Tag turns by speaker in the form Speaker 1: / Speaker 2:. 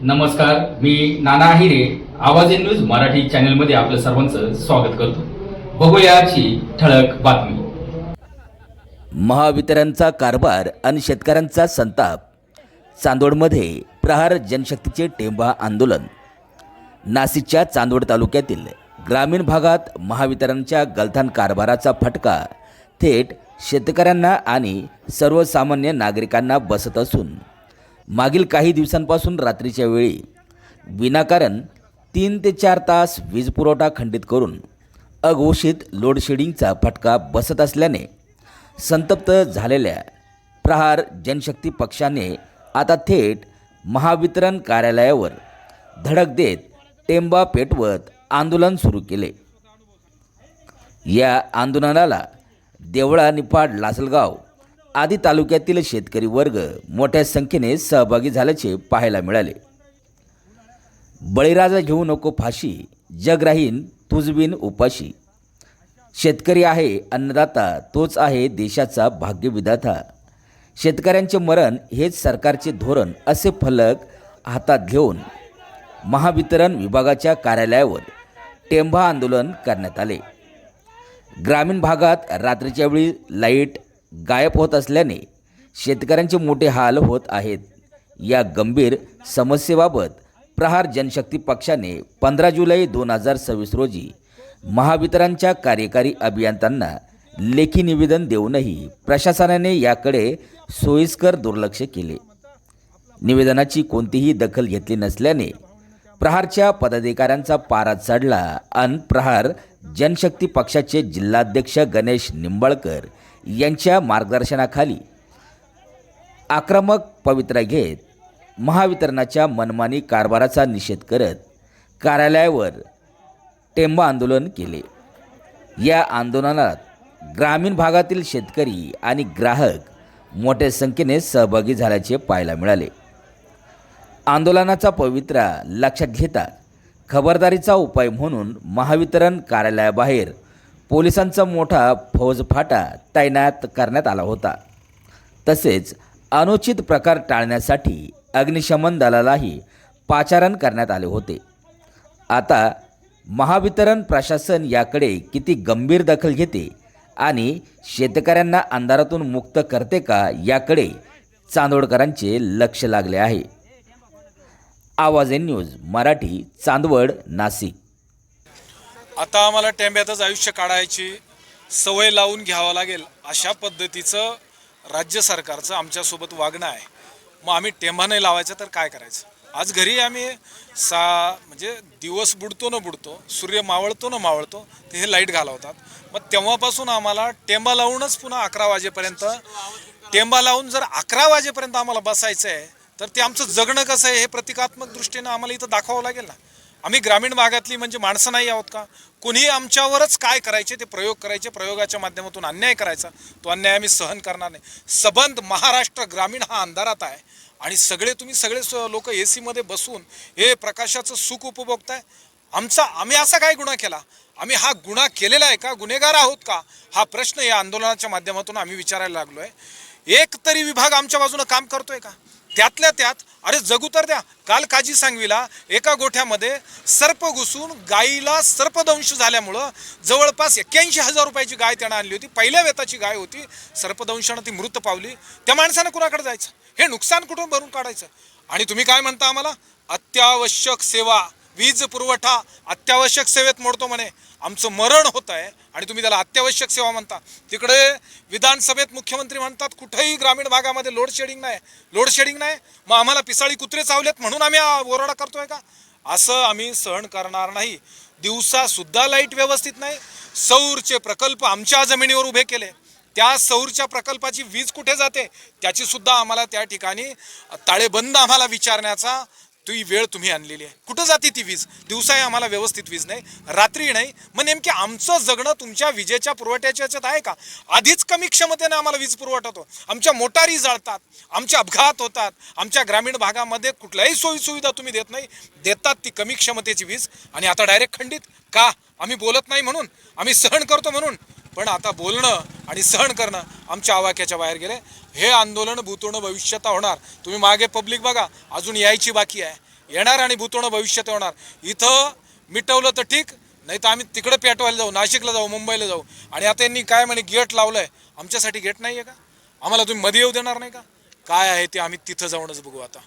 Speaker 1: नमस्कार, मी नाना आहिरे. आवाज in news Marathi चॅनलमध्ये आपलं सर्वांचं स्वागत करतो. बघूया आजची ठळक बातमी.
Speaker 2: महावितरणचा कारभार आणि शेतकऱ्यांचा संताप. चांदवडमध्ये प्रहार जनशक्तीचे टेंबा आंदोलन. नाशिकच्या चांदवड तालुक्यातील ग्रामीण भागात महावितरणच्या गलथान कारभाराचा फटका थेट शेतकऱ्यांना आणि सर्वसामान्य नागरिकांना बसत असून मागील काही दिवसांपासून रात्रीच्या वेळी विनाकारण 3 ते 4 तास वीज पुरवठा खंडित करून अघोषित लोडशेडिंगचा फटका बसत असल्याने संतप्त झालेल्या प्रहार जनशक्ती पक्षाने आता थेट महावितरण कार्यालयावर धडक देत टेंबा पेटवत आंदोलन सुरू केले. या आंदोलनाला देवळा, निफाड, लासलगाव आदी तालुक्यातील शेतकरी वर्ग मोठ्या संख्येने सहभागी झाल्याचे पाहायला मिळाले. बळीराजा घेऊ नको फाशी, जग राहीन तुझबिन उपाशी. शेतकरी आहे अन्नदाता, तोच आहे देशाचा भाग्यविधाता. शेतकऱ्यांचे मरण हेच सरकारचे धोरण, असे फलक हातात घेऊन महावितरण विभागाच्या कार्यालयावर टेंबा आंदोलन करण्यात आले. ग्रामीण भागात रात्रीच्या वेळी लाईट गायब होत असल्याने शेतकऱ्यांचे मोठे हाल होत आहेत. या गंभीर समस्येबाबत प्रहार जनशक्ती पक्षाने 15 जुलै 2026 रोजी महावितरणच्या कार्यकारी अभियंत्यांना लेखी निवेदन देऊनही प्रशासनाने याकडे सोयीस्कर दुर्लक्ष केले. निवेदनाची कोणतीही दखल घेतली नसल्याने प्रहारच्या पदाधिकाऱ्यांचा पारा चढला आणि प्रहार जनशक्ती पक्षाचे जिल्हाध्यक्ष गणेश निंबाळकर यांच्या मार्गदर्शनाखाली आक्रमक पवित्रा घेत महावितरणाच्या मनमानी कारभाराचा निषेध करत कार्यालयावर टेंबा आंदोलन केले. या आंदोलनात ग्रामीण भागातील शेतकरी आणि ग्राहक मोठ्या संख्येने सहभागी झाल्याचे पाहायला मिळाले. आंदोलनाचा पवित्रा लक्षात घेता खबरदारीचा उपाय म्हणून महावितरण कार्यालयाबाहेर पोलिसांचा मोठा फौजफाटा तैनात करण्यात आला होता. तसेच अनुचित प्रकार टाळण्यासाठी अग्निशमन दलालाही पाचारण करण्यात आले होते. आता महावितरण प्रशासन याकडे किती गंभीर दखल घेते आणि शेतकऱ्यांना अंधारातून मुक्त करते का, याकडे चांदवडकरांचे लक्ष लागले आहे. आवाज इन न्यूज मराठी, चांदवड, नाशिक.
Speaker 3: आता आम्हाला टेंब्यातच आयुष्य काढायची सवय लावून घ्यावं लागेल, अशा पद्धतीचं राज्य सरकारचं आमच्यासोबत वागणं आहे. मग आम्ही टेंबा नाही लावायचं तर काय करायचं? आज घरी आम्ही म्हणजे दिवस बुडतो न बुडतो, सूर्य मावळतो न मावळतो, ते हे लाईट घालवतात. मग तेव्हापासून आम्हाला टेंबा लावूनच पुन्हा 11 वाजेपर्यंत टेंबा लावून जर 11 वाजेपर्यंत आम्हाला बसायचं आहे तर ते आमचं जगणं कसं आहे हे प्रतिकात्मक दृष्टीनं आम्हाला इथं दाखवावं लागेल ना. आम्ही ग्रामीण भागातली म्हणजे माणसं नाही आहोत का? कोणी आमच्यावरच काय करायचे ते प्रयोग करायचे, प्रयोगाच्या माध्यमातून अन्याय करायचा, तो अन्याय आम्ही सहन करणार नाही. सबंध महाराष्ट्र ग्रामीण हा अंधारात आहे आणि तुम्ही सगळे लोक AC मध्ये बसून हे प्रकाशाचं सुख उपभोगताय. आम्ही असा काय गुन्हा केला? आम्ही हा गुन्हा केलेला आहे का? गुन्हेगार आहोत का? हा प्रश्न या आंदोलनाच्या माध्यमातून आम्ही विचारायला लागलो आहे. एक तरी विभाग आमच्या बाजूनं काम करतोय का? त्यातल्या त्यात अरे जगू तर द्या. काल काजी सांगवीला एका गोठ्यामध्ये सर्प घुसून गायीला सर्पदंश झाल्यामुळं जवळपास 81,000 रुपयाची गाय त्यानं आणली होती. पहिल्या वेताची गाय होती, सर्पदंशानं ती मृत पावली. त्या माणसानं कुणाकडे जायचं? हे नुकसान कुठून भरून काढायचं? आणि तुम्ही काय म्हणता आम्हाला? अत्यावश्यक सेवा, वीज पुरवठा अत्यावश्यक सेवेत मोडतो म्हणे. आमचं मरण होत आहे आणि तुम्ही त्याला अत्यावश्यक सेवा म्हणता. तिकडे विधानसभेत मुख्यमंत्री म्हणतात कुठेही ग्रामीण भागामध्ये लोडशेडिंग नाही. मग आम्हाला पिसाळी कुत्रे चावलेत म्हणून आम्ही ओरडा करतोय का? असं आम्ही सहन करणार नाही. दिवसा सुद्धा लाईट व्यवस्थित नाही. सौरचे प्रकल्प आमच्या जमिनीवर उभे केले, त्या सौरच्या प्रकल्पाची वीज कुठे जाते त्याची सुद्धा आम्हाला त्या ठिकाणी ताळेबंद आम्हाला विचारण्याचा ती वेळ तुम्ही आणलेली आहे. कुठं जाते ती वीज? दिवसाही आम्हाला व्यवस्थित वीज नाही, रात्री नाही. मग नेमके आमचं जगणं तुमच्या विजेच्या पुरवठ्याच्या याच्यात आहे का? आधीच कमी क्षमतेने आम्हाला वीज पुरवठा होतो, आमच्या मोटारी जळतात, आमचे अपघात होतात. आमच्या ग्रामीण भागामध्ये कुठल्याही सोयीसुविधा तुम्ही देत नाही, देतात ती कमी क्षमतेची वीज आणि आता डायरेक्ट खंडित का? आम्ही बोलत नाही म्हणून, आम्ही सहन करतो म्हणून. पण आता बोलणं आणि सहन करणं आमच्या आवाक्याच्या बाहेर गेले. हे आंदोलन भूतोन भविष्यात होणार. तुम्ही मागे पब्लिक बघा, अजून यायची बाकी आहे. येणार आणि भूतोनं भविष्यात होणार. इथं मिटवलं तर ठीक, नाही तर आम्ही तिकडे पेटवायला जाऊ, नाशिकला जाऊ, मुंबईला जाऊ. आणि आता यांनी काय म्हणे गेट लावलंय, आमच्यासाठी गेट नाही आहे का? आम्हाला तुम्ही मध्ये येऊ देणार नाही का? काय आहे ते आम्ही तिथं जाऊनच बघू आता.